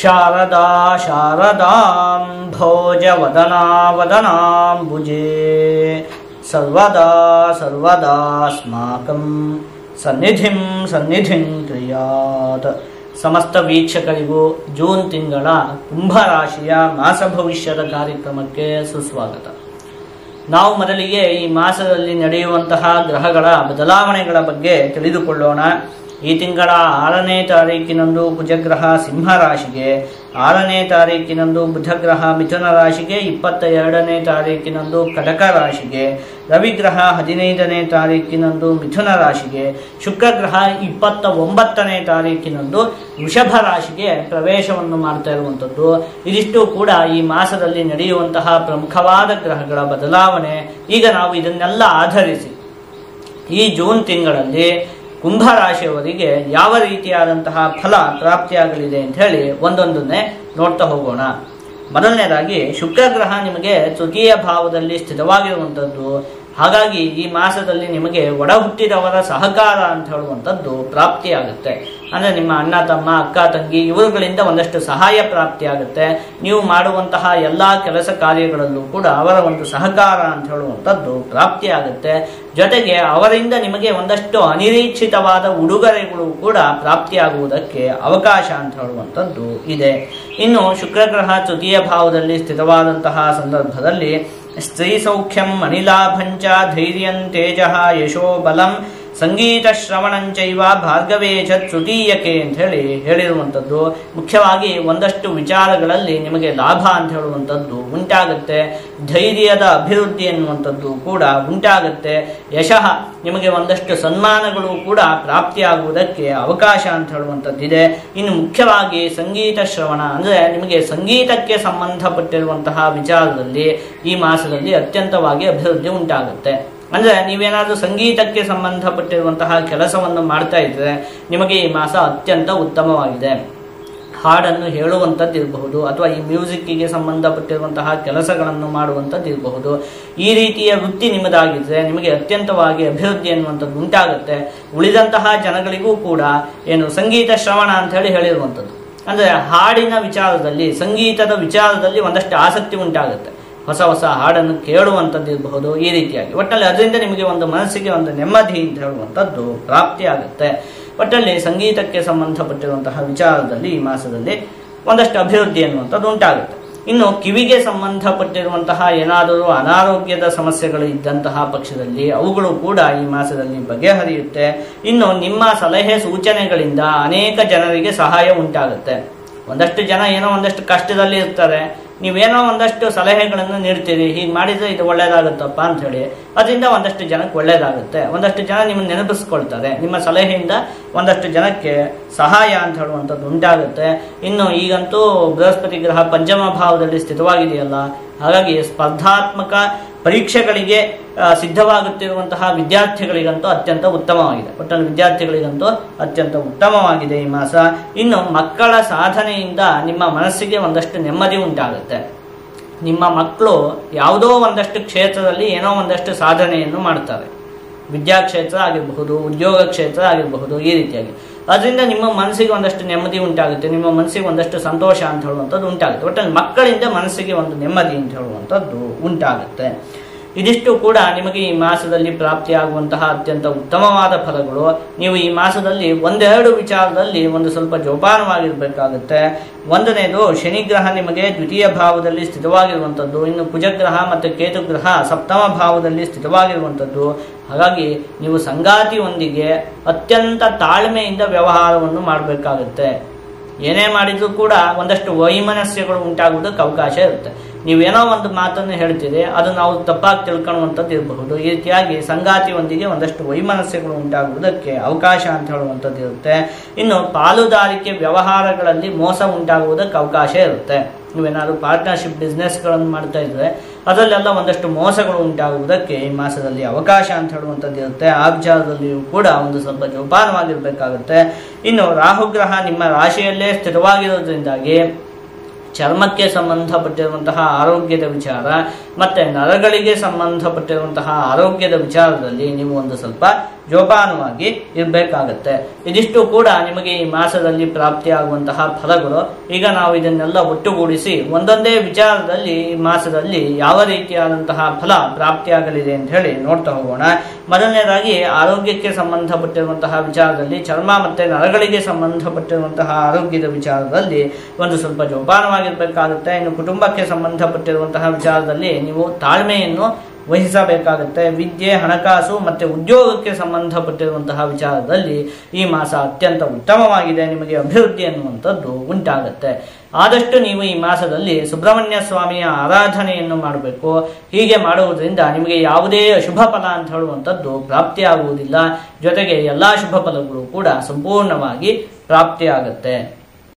ಶಾರದಾ ಶಾರದಾಂ ಭೋಜವದನಾವದನಾಂಬುಜೇ ಸರ್ವದಾ ಸರ್ವದಾಸ್ಮಾಕಂ ಸನ್ನಿಧಿಂ ಸನ್ನಿಧಿಂ ಕ್ರಿಯಾತ್. ಸಮಸ್ತ ವೀಕ್ಷಕರಿಗೂ ಜೂನ್ ತಿಂಗಳ ಕುಂಭರಾಶಿಯ ಮಾಸ ಭವಿಷ್ಯದ ಕಾರ್ಯಕ್ರಮಕ್ಕೆ ಸುಸ್ವಾಗತ. ನಾವು ಮೊದಲಿಗೆ ಈ ಮಾಸದಲ್ಲಿ ನಡೆಯುವಂತಹ ಗ್ರಹಗಳ ಬದಲಾವಣೆಗಳ ಬಗ್ಗೆ ತಿಳಿದುಕೊಳ್ಳೋಣ. ಈ ತಿಂಗಳ 6ನೇ ತಾರೀಕಿನಂದು ಕುಜಗ್ರಹ ಸಿಂಹ ರಾಶಿಗೆ, 6ನೇ ತಾರೀಕಿನಂದು ಬುಧಗ್ರಹ ಮಿಥುನ ರಾಶಿಗೆ, 22ನೇ ತಾರೀಕಿನಂದು ಕಟಕ ರಾಶಿಗೆ, ರವಿಗ್ರಹ 15ನೇ ತಾರೀಕಿನಂದು ಮಿಥುನ ರಾಶಿಗೆ, ಶುಕ್ರಗ್ರಹ 29ನೇ ತಾರೀಕಿನಂದು ವೃಷಭ ರಾಶಿಗೆ ಪ್ರವೇಶವನ್ನು ಮಾಡ್ತಾ ಇರುವಂಥದ್ದು. ಇದಿಷ್ಟು ಕೂಡ ಈ ಮಾಸದಲ್ಲಿ ನಡೆಯುವಂತಹ ಪ್ರಮುಖವಾದ ಗ್ರಹಗಳ ಬದಲಾವಣೆ. ಈಗ ನಾವು ಇದನ್ನೆಲ್ಲ ಆಧರಿಸಿ ಈ ಜೂನ್ ತಿಂಗಳಲ್ಲಿ ಕುಂಭರಾಶಿಯವರಿಗೆ ಯಾವ ರೀತಿಯಾದಂತಹ ಫಲ ಪ್ರಾಪ್ತಿಯಾಗಲಿದೆ ಅಂತ ಹೇಳಿ ಒಂದೊಂದನ್ನೇ ನೋಡ್ತಾ ಹೋಗೋಣ. ಮೊದಲನೇದಾಗಿ ಶುಕ್ರಗ್ರಹ ನಿಮಗೆ ತೃತೀಯ ಭಾವದಲ್ಲಿ ಸ್ಥಿತವಾಗಿರುವಂಥದ್ದು. ಹಾಗಾಗಿ ಈ ಮಾಸದಲ್ಲಿ ನಿಮಗೆ ಒಡ ಹುಟ್ಟಿದವರ ಸಹಕಾರ ಅಂತ ಹೇಳುವಂಥದ್ದು ಪ್ರಾಪ್ತಿಯಾಗುತ್ತೆ. ಅಂದರೆ ನಿಮ್ಮ ಅಣ್ಣ ತಮ್ಮ ಅಕ್ಕ ತಂಗಿ ಇವರುಗಳಿಂದ ಒಂದಷ್ಟು ಸಹಾಯ ಪ್ರಾಪ್ತಿಯಾಗುತ್ತೆ. ನೀವು ಮಾಡುವಂತಹ ಎಲ್ಲ ಕೆಲಸ ಕಾರ್ಯಗಳಲ್ಲೂ ಕೂಡ ಅವರ ಒಂದು ಸಹಕಾರ ಅಂತ ಹೇಳುವಂಥದ್ದು ಪ್ರಾಪ್ತಿಯಾಗುತ್ತೆ. ಜೊತೆಗೆ ಅವರಿಂದ ನಿಮಗೆ ಒಂದಷ್ಟು ಅನಿರೀಕ್ಷಿತವಾದ ಉಡುಗೊರೆಗಳು ಕೂಡ ಪ್ರಾಪ್ತಿಯಾಗುವುದಕ್ಕೆ ಅವಕಾಶ ಅಂತ ಹೇಳುವಂಥದ್ದು ಇದೆ. ಇನ್ನು ಶುಕ್ರಗ್ರಹ ತೃತೀಯ ಭಾವದಲ್ಲಿ ಸ್ಥಿತವಾದಂತಹ ಸಂದರ್ಭದಲ್ಲಿ ಸ್ತ್ರೀ ಸೌಖ್ಯಂ ಅನಿಲಾಭಂಚ ಧೈರ್ಯಂ ತೇಜಃ ಯಶೋ ಬಲಂ ಸಂಗೀತ ಶ್ರವಣಂಚೈವ ಭಾರ್ಗವೇಚ ತೃತೀಯಕೆ ಅಂತ ಹೇಳಿರುವಂಥದ್ದು. ಮುಖ್ಯವಾಗಿ ಒಂದಷ್ಟು ವಿಚಾರಗಳಲ್ಲಿ ನಿಮಗೆ ಲಾಭ ಅಂತ ಹೇಳುವಂಥದ್ದು ಉಂಟಾಗುತ್ತೆ. ಧೈರ್ಯದ ಅಭಿವೃದ್ಧಿ ಎನ್ನುವಂಥದ್ದು ಕೂಡ ಉಂಟಾಗುತ್ತೆ. ಯಶಃ ನಿಮಗೆ ಒಂದಷ್ಟು ಸನ್ಮಾನಗಳು ಕೂಡ ಪ್ರಾಪ್ತಿಯಾಗುವುದಕ್ಕೆ ಅವಕಾಶ ಅಂತ ಹೇಳುವಂಥದ್ದಿದೆ. ಇನ್ನು ಮುಖ್ಯವಾಗಿ ಸಂಗೀತ ಶ್ರವಣ ಅಂದರೆ ನಿಮಗೆ ಸಂಗೀತಕ್ಕೆ ಸಂಬಂಧಪಟ್ಟಿರುವಂತಹ ವಿಚಾರದಲ್ಲಿ ಈ ಮಾಸದಲ್ಲಿ ಅತ್ಯಂತವಾಗಿ ಅಭಿವೃದ್ಧಿ ಉಂಟಾಗುತ್ತೆ. ಅಂದರೆ ನೀವೇನಾದರೂ ಸಂಗೀತಕ್ಕೆ ಸಂಬಂಧಪಟ್ಟಿರುವಂತಹ ಕೆಲಸವನ್ನು ಮಾಡ್ತಾ ಇದ್ರೆ ನಿಮಗೆ ಈ ಮಾಸ ಅತ್ಯಂತ ಉತ್ತಮವಾಗಿದೆ. ಹಾಡನ್ನು ಹೇಳುವಂಥದ್ದು ಇರಬಹುದು ಅಥವಾ ಈ ಮ್ಯೂಸಿಕ್ಕಿಗೆ ಸಂಬಂಧಪಟ್ಟಿರುವಂತಹ ಕೆಲಸಗಳನ್ನು ಮಾಡುವಂಥದ್ದು ಇರಬಹುದು. ಈ ರೀತಿಯ ವೃತ್ತಿ ನಿಮ್ಮದಾಗಿದ್ದರೆ ನಿಮಗೆ ಅತ್ಯಂತವಾಗಿ ಅಭಿವೃದ್ಧಿ ಎನ್ನುವಂಥದ್ದು ಉಂಟಾಗುತ್ತೆ. ಉಳಿದಂತಹ ಜನಗಳಿಗೂ ಕೂಡ ಸಂಗೀತ ಶ್ರವಣ ಅಂತ ಹೇಳಿರುವಂಥದ್ದು ಅಂದರೆ ಹಾಡಿನ ವಿಚಾರದಲ್ಲಿ ಸಂಗೀತದ ವಿಚಾರದಲ್ಲಿ ಒಂದಷ್ಟು ಆಸಕ್ತಿ ಉಂಟಾಗುತ್ತೆ. ಹೊಸ ಹೊಸ ಹಾಡನ್ನು ಕೇಳುವಂಥದ್ದು ಇರಬಹುದು. ಈ ರೀತಿಯಾಗಿ ಒಟ್ಟಲ್ಲಿ ಅದರಿಂದ ನಿಮಗೆ ಒಂದು ಮನಸ್ಸಿಗೆ ಒಂದು ನೆಮ್ಮದಿ ಅಂತ ಹೇಳುವಂಥದ್ದು ಪ್ರಾಪ್ತಿಯಾಗುತ್ತೆ. ಒಟ್ಟಲ್ಲಿ ಸಂಗೀತಕ್ಕೆ ಸಂಬಂಧಪಟ್ಟಿರುವಂತಹ ವಿಚಾರದಲ್ಲಿ ಈ ಮಾಸದಲ್ಲಿ ಒಂದಷ್ಟು ಅಭಿವೃದ್ಧಿ ಎನ್ನುವಂಥದ್ದು ಉಂಟಾಗುತ್ತೆ. ಇನ್ನು ಕಿವಿಗೆ ಸಂಬಂಧಪಟ್ಟಿರುವಂತಹ ಏನಾದರೂ ಅನಾರೋಗ್ಯದ ಸಮಸ್ಯೆಗಳು ಇದ್ದಂತಹ ಪಕ್ಷದಲ್ಲಿ ಅವುಗಳು ಕೂಡ ಈ ಮಾಸದಲ್ಲಿ ಬಗೆಹರಿಯುತ್ತೆ. ಇನ್ನು ನಿಮ್ಮ ಸಲಹೆ ಸೂಚನೆಗಳಿಂದ ಅನೇಕ ಜನರಿಗೆ ಸಹಾಯ ಉಂಟಾಗುತ್ತೆ. ಒಂದಷ್ಟು ಜನ ಒಂದಷ್ಟು ಕಷ್ಟದಲ್ಲಿ ಇರ್ತಾರೆ. ನೀವೇನೋ ಒಂದಷ್ಟು ಸಲಹೆಗಳನ್ನು ನೀಡ್ತೀರಿ, ಹೀಗೆ ಮಾಡಿದರೆ ಇದು ಒಳ್ಳೇದಾಗುತ್ತಪ್ಪ ಅಂತ ಹೇಳಿ. ಅದರಿಂದ ಒಂದಷ್ಟು ಜನಕ್ಕೆ ಒಳ್ಳೇದಾಗುತ್ತೆ. ಒಂದಷ್ಟು ಜನ ನಿಮ್ಮನ್ನು ನೆನಪಿಸ್ಕೊಳ್ತಾರೆ. ನಿಮ್ಮ ಸಲಹೆಯಿಂದ ಒಂದಷ್ಟು ಜನಕ್ಕೆ ಸಹಾಯ ಅಂತ ಹೇಳುವಂಥದ್ದು ಉಂಟಾಗುತ್ತೆ. ಇನ್ನು ಈಗಂತೂ ಬೃಹಸ್ಪತಿ ಗ್ರಹ ಪಂಚಮ ಭಾವದಲ್ಲಿ ಸ್ಥಿತವಾಗಿದೆಯಲ್ಲ, ಹಾಗಾಗಿ ಸ್ಪರ್ಧಾತ್ಮಕ ಪರೀಕ್ಷೆಗಳಿಗೆ ಸಿದ್ಧವಾಗುತ್ತಿರುವಂತಹ ವಿದ್ಯಾರ್ಥಿಗಳಿಗಂತೂ ಅತ್ಯಂತ ಉತ್ತಮವಾಗಿದೆ. ಒಟ್ಟಲ್ಲಿ ವಿದ್ಯಾರ್ಥಿಗಳಿಗಂತೂ ಅತ್ಯಂತ ಉತ್ತಮವಾಗಿದೆ ಈ ಮಾಸ. ಇನ್ನು ಮಕ್ಕಳ ಸಾಧನೆಯಿಂದ ನಿಮ್ಮ ಮನಸ್ಸಿಗೆ ಒಂದಷ್ಟು ನೆಮ್ಮದಿ ಉಂಟಾಗುತ್ತೆ. ನಿಮ್ಮ ಮಕ್ಕಳು ಯಾವುದೋ ಒಂದಷ್ಟು ಕ್ಷೇತ್ರದಲ್ಲಿ ಒಂದಷ್ಟು ಸಾಧನೆಯನ್ನು ಮಾಡ್ತಾರೆ. ವಿದ್ಯಾಕ್ಷೇತ್ರ ಆಗಿರಬಹುದು, ಉದ್ಯೋಗ ಕ್ಷೇತ್ರ ಆಗಿರಬಹುದು, ಈ ರೀತಿಯಾಗಿ. ಅದರಿಂದ ನಿಮ್ಮ ಮನಸ್ಸಿಗೆ ಒಂದಷ್ಟು ನೆಮ್ಮದಿ ಉಂಟಾಗುತ್ತೆ. ನಿಮ್ಮ ಮನಸ್ಸಿಗೆ ಒಂದಷ್ಟು ಸಂತೋಷ ಅಂತ ಹೇಳುವಂಥದ್ದು ಉಂಟಾಗುತ್ತೆ. ಒಟ್ಟಲ್ಲಿ ಮಕ್ಕಳಿಂದ ಮನಸ್ಸಿಗೆ ಒಂದು ನೆಮ್ಮದಿ ಅಂತ ಹೇಳುವಂಥದ್ದು ಉಂಟಾಗುತ್ತೆ. ಇದಿಷ್ಟು ಕೂಡ ನಿಮಗೆ ಈ ಮಾಸದಲ್ಲಿ ಪ್ರಾಪ್ತಿಯಾಗುವಂತಹ ಅತ್ಯಂತ ಉತ್ತಮವಾದ ಫಲಗಳು. ನೀವು ಈ ಮಾಸದಲ್ಲಿ ಒಂದೆರಡು ವಿಚಾರದಲ್ಲಿ ಒಂದು ಸ್ವಲ್ಪ ಜೋಪಾನವಾಗಿರಬೇಕಾಗುತ್ತೆ. ಒಂದನೇದು ಶನಿಗ್ರಹ ನಿಮಗೆ ದ್ವಿತೀಯ ಭಾವದಲ್ಲಿ ಸ್ಥಿತವಾಗಿರುವಂಥದ್ದು. ಇನ್ನು ಕುಜಗ್ರಹ ಮತ್ತು ಕೇತುಗ್ರಹ ಸಪ್ತಮ ಭಾವದಲ್ಲಿ ಸ್ಥಿತವಾಗಿರುವಂಥದ್ದು. ಹಾಗಾಗಿ ನೀವು ಸಂಗಾತಿಯೊಂದಿಗೆ ಅತ್ಯಂತ ತಾಳ್ಮೆಯಿಂದ ವ್ಯವಹಾರವನ್ನು ಮಾಡಬೇಕಾಗುತ್ತೆ. ಏನೇ ಮಾಡಿದ್ರೂ ಕೂಡ ಒಂದಷ್ಟು ವೈಮನಸ್ಯಗಳು ಉಂಟಾಗುವುದಕ್ಕೆ ಅವಕಾಶ ಇರುತ್ತೆ. ನೀವೇನೋ ಒಂದು ಮಾತನ್ನು ಹೇಳ್ತೀರಿ, ಅದು ನಾವು ತಪ್ಪಾಗಿ ತಿಳ್ಕೊಳ್ಳುವಂಥದ್ದು ಇರಬಹುದು. ಈ ರೀತಿಯಾಗಿ ಸಂಗಾತಿಯೊಂದಿಗೆ ಒಂದಷ್ಟು ವೈಮನಸ್ಯಗಳು ಉಂಟಾಗುವುದಕ್ಕೆ ಅವಕಾಶ ಅಂತ ಹೇಳುವಂಥದ್ದು ಇರುತ್ತೆ. ಇನ್ನು ಪಾಲುದಾರಿಕೆ ವ್ಯವಹಾರಗಳಲ್ಲಿ ಮೋಸ ಉಂಟಾಗುವುದಕ್ಕೆ ಅವಕಾಶ ಇರುತ್ತೆ. ನೀವೇನಾದರೂ ಪಾರ್ಟ್ನರ್ಶಿಪ್ ಬಿಸ್ನೆಸ್ಗಳನ್ನು ಮಾಡ್ತಾ ಇದ್ರೆ ಅದರಲ್ಲೆಲ್ಲ ಒಂದಷ್ಟು ಮೋಸಗಳು ಉಂಟಾಗುವುದಕ್ಕೆ ಈ ಮಾಸದಲ್ಲಿ ಅವಕಾಶ ಅಂತ ಹೇಳುವಂಥದ್ದು ಇರುತ್ತೆ. ಆ ವಿಚಾರದಲ್ಲಿಯೂ ಕೂಡ ಒಂದು ಸ್ವಲ್ಪ ಜೋಪಾನವಾಗಿರಬೇಕಾಗುತ್ತೆ. ಇನ್ನು ರಾಹುಗ್ರಹ ನಿಮ್ಮ ರಾಶಿಯಲ್ಲೇ ಸ್ಥಿರವಾಗಿರೋದ್ರಿಂದಾಗಿ ಚರ್ಮಕ್ಕೆ ಸಂಬಂಧಪಟ್ಟಿರುವಂತಹ ಆರೋಗ್ಯದ ವಿಚಾರ ಮತ್ತೆ ನರಗಳಿಗೆ ಸಂಬಂಧಪಟ್ಟಿರುವಂತಹ ಆರೋಗ್ಯದ ವಿಚಾರದಲ್ಲಿ ನೀವು ಒಂದು ಸ್ವಲ್ಪ ಜೋಪಾನವಾಗಿ ಇರಬೇಕಾಗತ್ತೆ. ಇದಿಷ್ಟು ಕೂಡ ನಿಮಗೆ ಈ ಮಾಸದಲ್ಲಿ ಪ್ರಾಪ್ತಿಯಾಗುವಂತಹ ಫಲಗಳು. ಈಗ ನಾವು ಇದನ್ನೆಲ್ಲ ಒಟ್ಟುಗೂಡಿಸಿ ಒಂದೊಂದೇ ವಿಚಾರದಲ್ಲಿ ಈ ಮಾಸದಲ್ಲಿ ಯಾವ ರೀತಿಯಾದಂತಹ ಫಲ ಪ್ರಾಪ್ತಿಯಾಗಲಿದೆ ಅಂತ ಹೇಳಿ ನೋಡ್ತಾ ಹೋಗೋಣ. ಮೊದಲನೇದಾಗಿ ಆರೋಗ್ಯಕ್ಕೆ ಸಂಬಂಧಪಟ್ಟಿರುವಂತಹ ವಿಚಾರದಲ್ಲಿ, ಚರ್ಮ ಮತ್ತೆ ನರಗಳಿಗೆ ಸಂಬಂಧಪಟ್ಟಿರುವಂತಹ ಆರೋಗ್ಯದ ವಿಚಾರದಲ್ಲಿ ಒಂದು ಸ್ವಲ್ಪ ಜೋಪಾನವಾಗಿರ್ಬೇಕಾಗುತ್ತೆ. ಇನ್ನು ಕುಟುಂಬಕ್ಕೆ ಸಂಬಂಧಪಟ್ಟಿರುವಂತಹ ವಿಚಾರದಲ್ಲಿ ನೀವು ತಾಳ್ಮೆಯನ್ನು ವಹಿಸಬೇಕಾಗುತ್ತೆ. ವಿದ್ಯೆ, ಹಣಕಾಸು ಮತ್ತೆ ಉದ್ಯೋಗಕ್ಕೆ ಸಂಬಂಧಪಟ್ಟಿರುವಂತಹ ವಿಚಾರದಲ್ಲಿ ಈ ಮಾಸ ಅತ್ಯಂತ ಉತ್ತಮವಾಗಿದೆ. ನಿಮಗೆ ಅಭಿವೃದ್ಧಿ ಅನ್ನುವಂಥದ್ದು ಉಂಟಾಗುತ್ತೆ. ಆದಷ್ಟು ನೀವು ಈ ಮಾಸದಲ್ಲಿ ಸುಬ್ರಹ್ಮಣ್ಯ ಸ್ವಾಮಿಯ ಆರಾಧನೆಯನ್ನು ಮಾಡಬೇಕು. ಹೀಗೆ ಮಾಡುವುದರಿಂದ ನಿಮಗೆ ಯಾವುದೇ ಅಶುಭ ಫಲ ಅಂತ ಹೇಳುವಂಥದ್ದು ಪ್ರಾಪ್ತಿಯಾಗುವುದಿಲ್ಲ. ಜೊತೆಗೆ ಎಲ್ಲಾ ಶುಭ ಫಲಗಳು ಕೂಡ ಸಂಪೂರ್ಣವಾಗಿ ಪ್ರಾಪ್ತಿಯಾಗುತ್ತೆ.